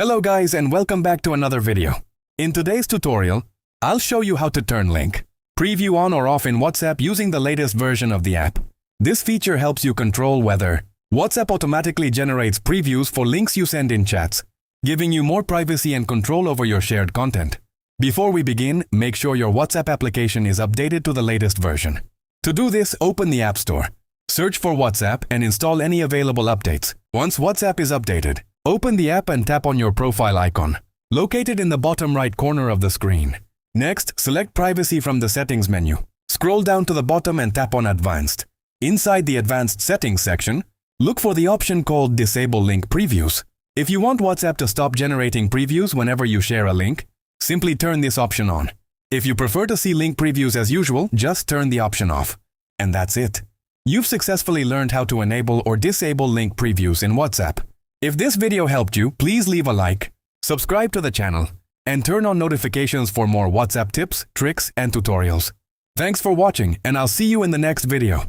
Hello guys and welcome back to another video. In today's tutorial, I'll show you how to turn link preview on or off in WhatsApp using the latest version of the app. This feature helps you control whether WhatsApp automatically generates previews for links you send in chats, giving you more privacy and control over your shared content. Before we begin, make sure your WhatsApp application is updated to the latest version. To do this, open the App Store, search for WhatsApp and install any available updates. Once WhatsApp is updated, open the app and tap on your profile icon, located in the bottom right corner of the screen. Next, select Privacy from the Settings menu. Scroll down to the bottom and tap on Advanced. Inside the Advanced Settings section, look for the option called Disable Link Previews. If you want WhatsApp to stop generating previews whenever you share a link, simply turn this option on. If you prefer to see link previews as usual, just turn the option off. And that's it. You've successfully learned how to enable or disable link previews in WhatsApp. If this video helped you, please leave a like, subscribe to the channel, and turn on notifications for more WhatsApp tips, tricks, and tutorials. Thanks for watching, and I'll see you in the next video.